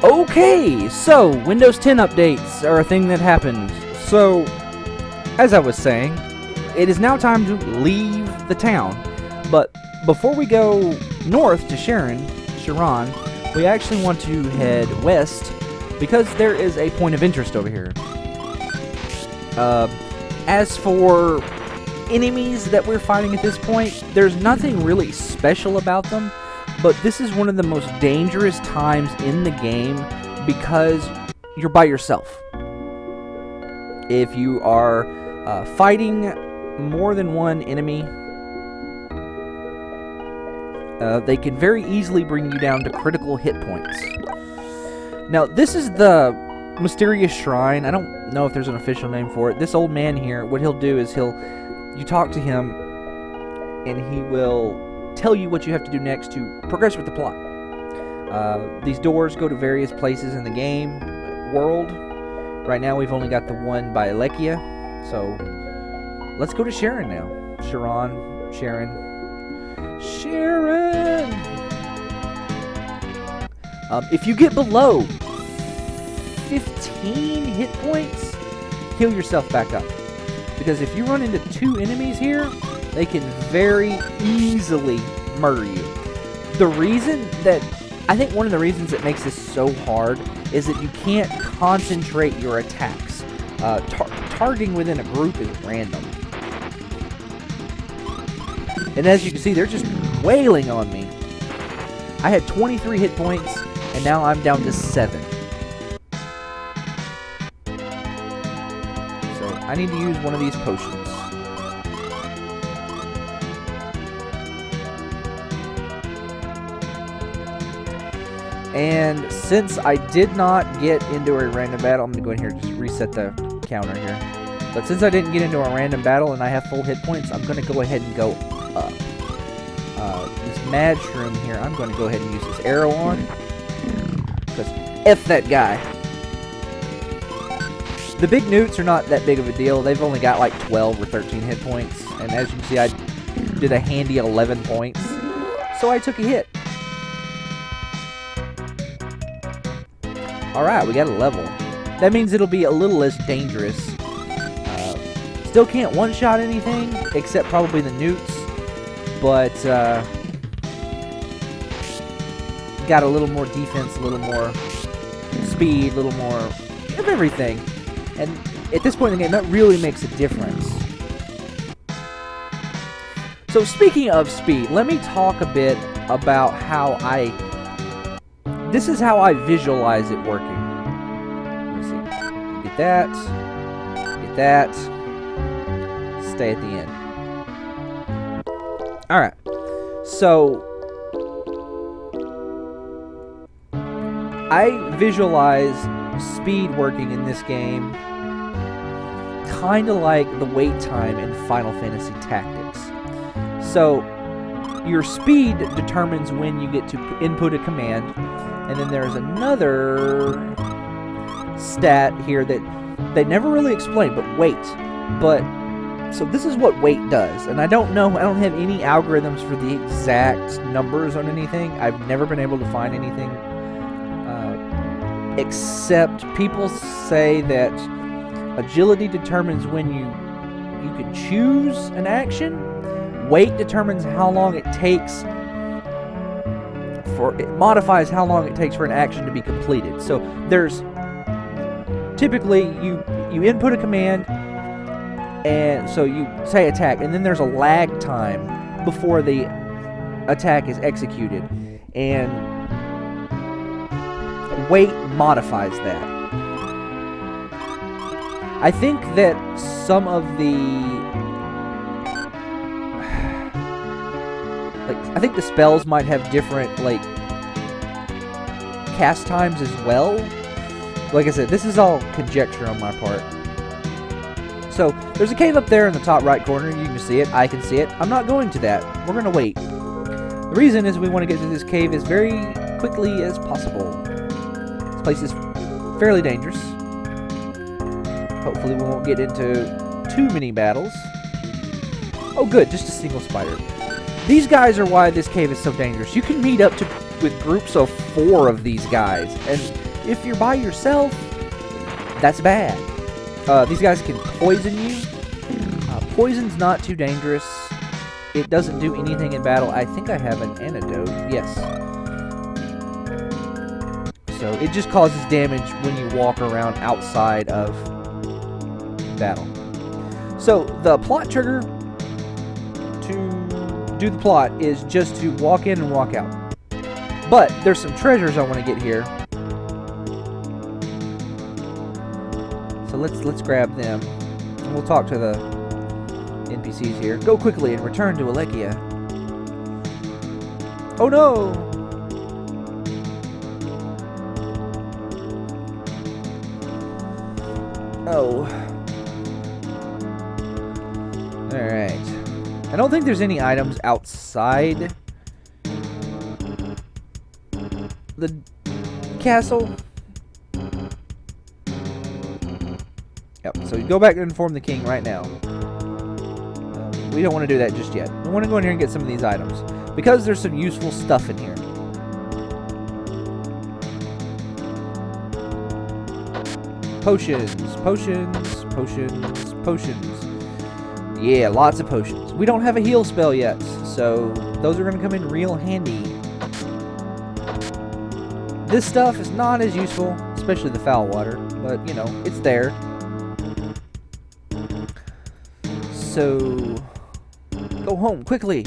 Okay, so Windows 10 updates are a thing that happened. So, as I was saying, it is now time to leave the town. But before we go north to Sharon, we actually want to head west because there is a point of interest over here. As for enemies that we're fighting at this point, there's nothing really special about them. But this is one of the most dangerous times in the game because you're by yourself. If you are fighting more than one enemy, they can very easily bring you down to critical hit points. Now, this is the mysterious shrine. I don't know if there's an official name for it. This old man here, what he'll do is you talk to him, and he will tell you what you have to do next to progress with the plot. These doors go to various places in the game world. Right now we've only got the one by Lufia, so let's go to Sharon now. Sharon. If you get below 15 hit points, heal yourself back up. Because if you run into two enemies here, they can very easily murder you. I think one of the reasons that makes this so hard is that you can't concentrate your attacks. Targeting within a group is random. And as you can see, they're just wailing on me. I had 23 hit points, and now I'm down to 7. So I need to use one of these potions. And since I did not get into a random battle, I'm going to go in here and just reset the counter here. But since I didn't get into a random battle and I have full hit points, I'm going to go ahead and go up. This mad shroom here, I'm going to go ahead and use this arrow on. Because F that guy. The big newts are not that big of a deal. They've only got like 12 or 13 hit points. And as you can see, I did a handy 11 points. So I took a hit. Alright, we got a level. That means it'll be a little less dangerous. Still can't one-shot anything, except probably the newts. But, got a little more defense, a little more speed, a little more of everything. And at this point in the game, that really makes a difference. So speaking of speed, let me talk a bit about how this is how I visualize it working. Let's see. Get that. Stay at the end. Alright. So, I visualize speed working in this game kind of like the wait time in Final Fantasy Tactics. So, your speed determines when you get to input a command. And then there's another stat here that they never really explain, but wait. So this is what wait does. And I don't have any algorithms for the exact numbers on anything. I've never been able to find anything. Except people say that agility determines when you can choose an action. Wait determines how long it takes. It modifies how long it takes for an action to be completed. So there's typically you input a command, and so you say attack, and then there's a lag time before the attack is executed, and wait modifies that. I think that some of I think the spells might have different, cast times as well. Like I said, this is all conjecture on my part. So, there's a cave up there in the top right corner. You can see it. I can see it. I'm not going to that. We're going to wait. The reason is we want to get to this cave as very quickly as possible. This place is fairly dangerous. Hopefully we won't get into too many battles. Oh good, just a single spider. These guys are why this cave is so dangerous. You can meet up with groups of 4 of these guys, and If you're by yourself, that's bad. These guys can poison you. Poison's not too dangerous. It doesn't do anything in battle. I think I have an antidote. Yes. So it just causes damage when you walk around outside of battle. So the plot trigger to do the plot is just to walk in and walk out. But there's some treasures I want to get here. So let's grab them. And we'll talk to the NPCs here. Go quickly and return to Alekia. Oh no! Oh. Alright. I don't think there's any items outside the castle. Yep, so you go back and inform the king right now. We don't want to do that just yet. We want to go in here and get some of these items, because there's some useful stuff in here. Potions, potions, potions, potions. Yeah, lots of potions. We don't have a heal spell yet, so those are going to come in real handy. This stuff is not as useful, especially the foul water, but, you know, it's there. So, go home, quickly!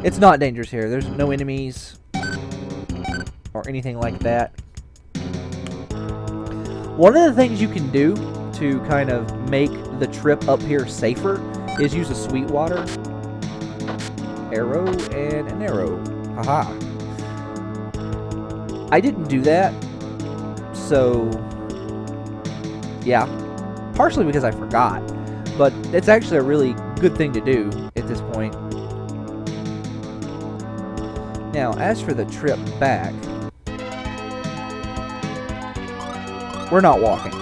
It's not dangerous here. There's no enemies or anything like that. One of the things you can do to kind of make the trip up here safer is use a Sweetwater arrow and an arrow. Haha. I didn't do that, so yeah, partially because I forgot, but it's actually a really good thing to do at this point. Now, as for the trip back, we're not walking.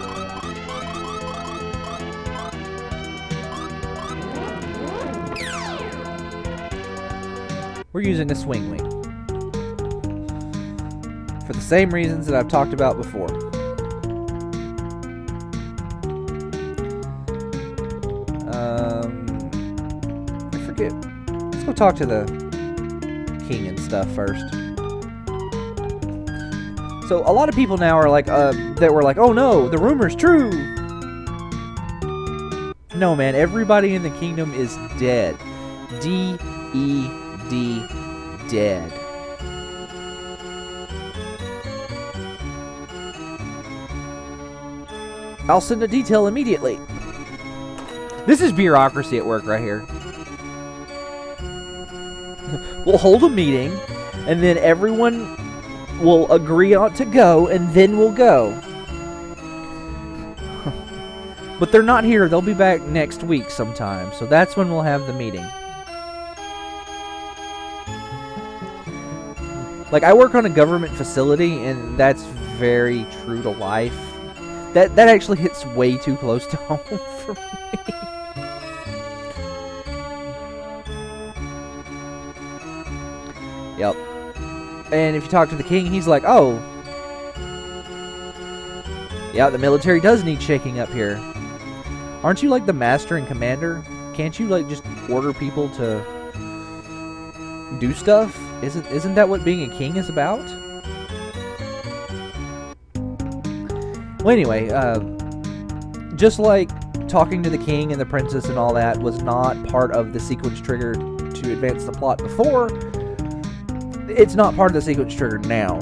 We're using a swing wing. For the same reasons that I've talked about before. I forget. Let's go talk to the king and stuff first. So a lot of people now are like, that were like, oh no, the rumor's true. No, man, everybody in the kingdom is dead. D-E-D, dead. I'll send a detail immediately. This is bureaucracy at work right here. We'll hold a meeting, and then everyone will agree on to go, and then we'll go. But they're not here. They'll be back next week sometime, so that's when we'll have the meeting. Like, I work on a government facility, and that's very true to life. That actually hits way too close to home for me. Yep. And if you talk to the king, he's like, oh, yeah, the military does need shaking up here. Aren't you like the master and commander? Can't you like just order people to do stuff? Isn't that what being a king is about? Well, anyway, just like talking to the king and the princess and all that was not part of the sequence trigger to advance the plot before, it's not part of the sequence trigger now.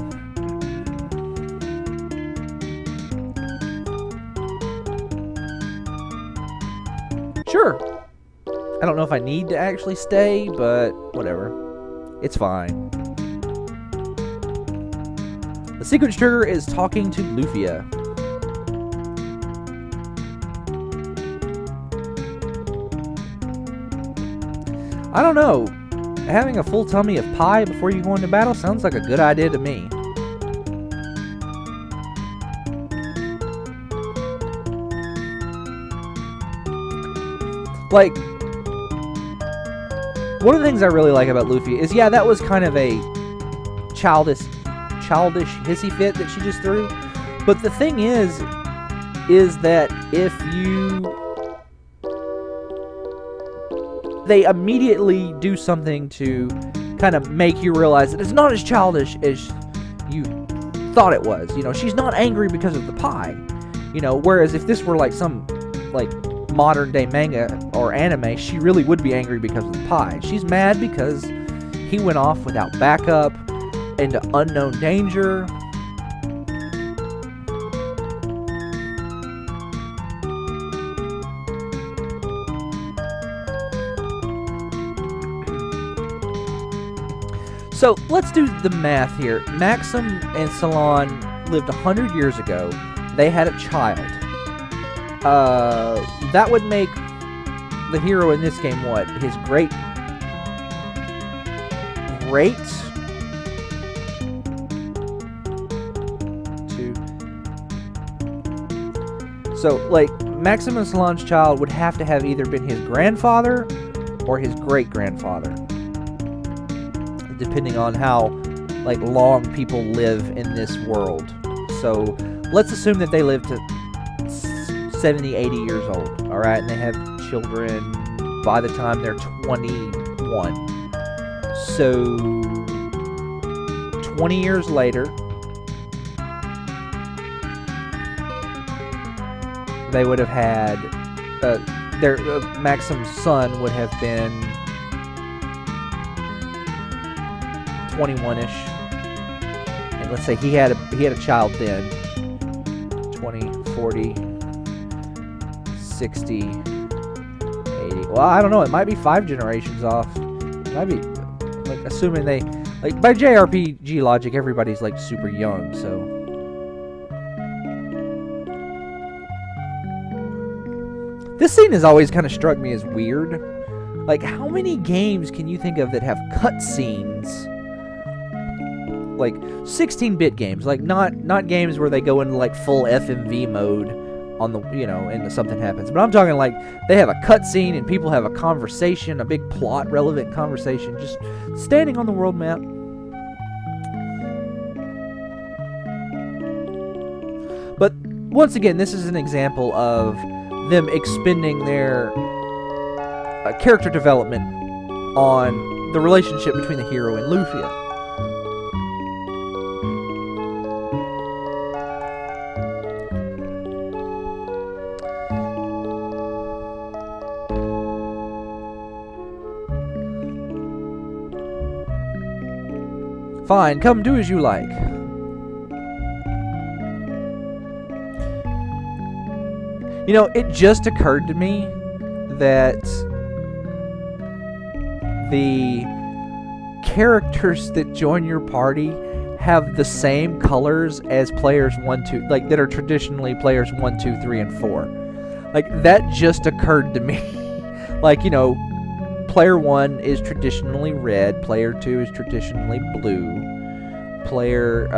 Sure. I don't know if I need to actually stay, but whatever. It's fine. The sequence trigger is talking to Lufia. I don't know. Having a full tummy of pie before you go into battle sounds like a good idea to me. Like, one of the things I really like about Lufia is, yeah, that was kind of a childish hissy fit that she just threw. But the thing is that if they immediately do something to kind of make you realize that it's not as childish as you thought it was. You know, she's not angry because of the pie. You know, whereas if this were like some like modern day manga or anime, she really would be angry because of the pie. She's mad because he went off without backup into unknown danger. So let's do the math here. Maxim and Salon lived 100 years ago. They had a child. That would make the hero in this game what? His great? So, like, Maxim and Salon's child would have to have either been his grandfather or his great-grandfather, depending on how, like, long people live in this world. So, let's assume that they live to 70, 80 years old, alright? And they have children by the time they're 21. So, 20 years later, they would have had, their Maxim's son would have been 21-ish. And let's say he had a child then. 20, 40, 60, 80. Well, I don't know. It might be 5 generations off. It might be, like, assuming they, like, by JRPG logic, everybody's, like, super young, so. This scene has always kind of struck me as weird. Like, how many games can you think of that have cutscenes? Like 16-bit games, like not games where they go into like full FMV mode on the, you know, and something happens. But I'm talking like they have a cutscene and people have a conversation, a big plot relevant conversation, just standing on the world map. But once again, this is an example of them expending their character development on the relationship between the hero and Lufia. Fine, come do as you like. You know, it just occurred to me that the characters that join your party have the same colors as players 1, 2, like that are traditionally players 1, 2, 3, and 4. Like, that just occurred to me. Like, you know, player 1 is traditionally red, player 2 is traditionally blue, player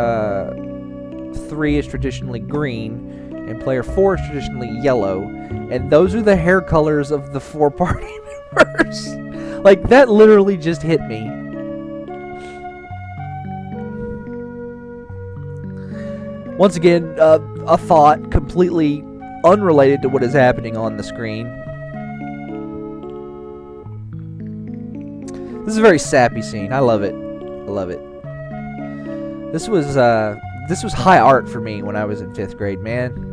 3 is traditionally green, and player 4 is traditionally yellow, and those are the hair colors of the 4 party members. Like, that literally just hit me. Once again, a thought completely unrelated to what is happening on the screen. This is a very sappy scene. I love it. I love it. This was high art for me when I was in 5th grade, man.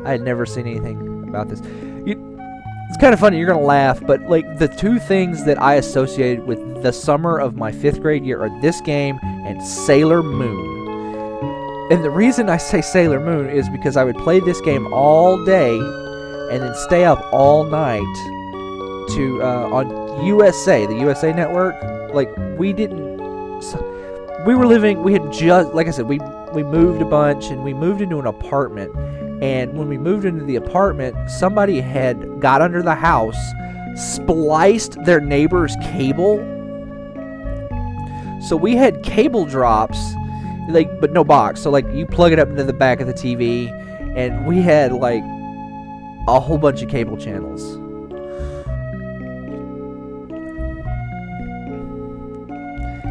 I had never seen anything about this. It's kind of funny, you're going to laugh, but like the 2 things that I associated with the summer of my 5th grade year are this game and Sailor Moon. And the reason I say Sailor Moon is because I would play this game all day and then stay up all night to on USA, the USA Network. Like, we had just, like I said, we moved a bunch and we moved into an apartment. And when we moved into the apartment, somebody had got under the house, spliced their neighbor's cable. So we had cable drops, like, but no box. So like you plug it up into the back of the TV, and we had like a whole bunch of cable channels.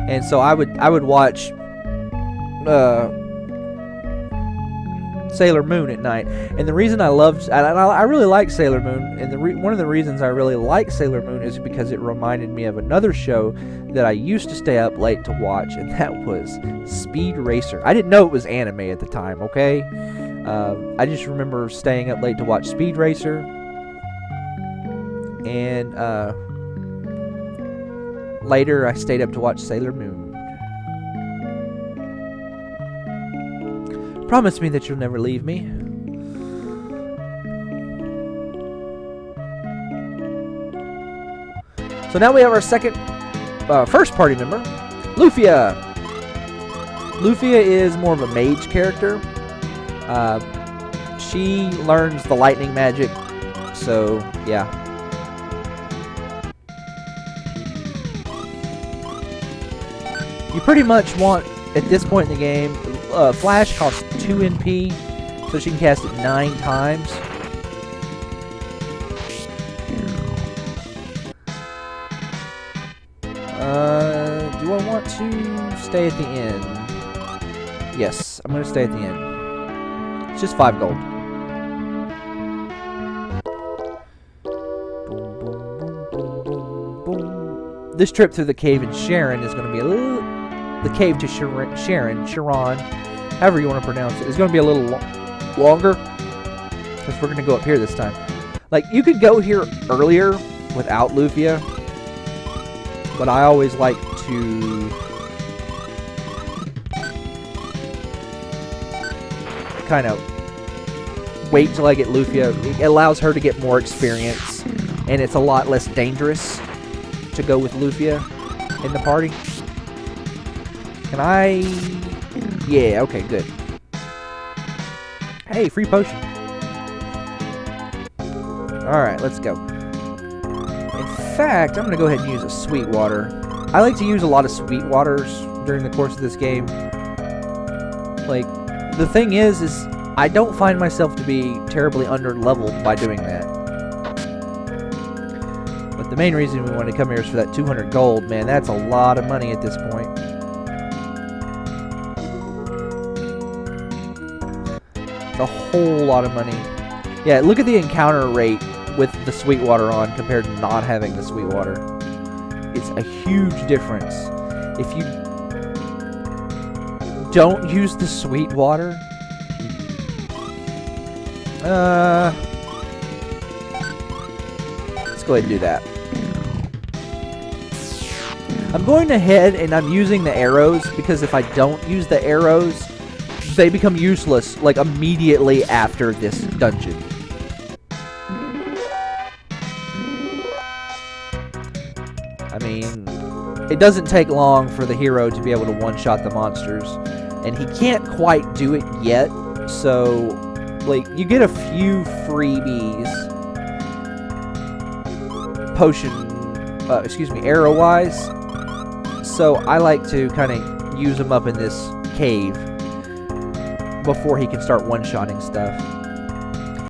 And so I would watch Sailor Moon at night. And the reason I really like Sailor Moon, and one of the reasons I really like Sailor Moon is because it reminded me of another show that I used to stay up late to watch, and that was Speed Racer. I didn't know it was anime at the time, okay? I just remember staying up late to watch Speed Racer, and later I stayed up to watch Sailor Moon. Promise me that you'll never leave me. So now we have our first party member, Lufia. Lufia is more of a mage character. She learns the lightning magic, so yeah. You pretty much want, at this point in the game, Flash costs 2 NP, so she can cast it 9 times. Do I want to stay at the end? Yes, I'm going to stay at the end. It's just 5 gold. Boom, boom, boom, boom, boom. This trip through the cave in Sharon is going to be a little... The cave to Sharon, however you want to pronounce it, is going to be a little longer, because we're going to go up here this time. Like, you could go here earlier without Lufia, but I always like to kind of wait till I get Lufia. It allows her to get more experience, and it's a lot less dangerous to go with Lufia in the party. Can I... Yeah, okay, good. Hey, free potion. Alright, let's go. In fact, I'm going to go ahead and use a sweet water. I like to use a lot of sweet waters during the course of this game. Like, the thing is I don't find myself to be terribly under-leveled by doing that. But the main reason we want to come here is for that 200 gold. Man, that's a lot of money at this point. A whole lot of money. Yeah, look at the encounter rate with the sweet water on compared to not having the sweet water. It's a huge difference. If you don't use the sweet water, let's go ahead and do that. I'm going ahead and I'm using the arrows, because if I don't use the arrows, they become useless, like, immediately after this dungeon. I mean, it doesn't take long for the hero to be able to one-shot the monsters, and he can't quite do it yet, so, like, you get a few freebies, arrow-wise, so I like to kind of use them up in this cave before he can start one-shotting stuff.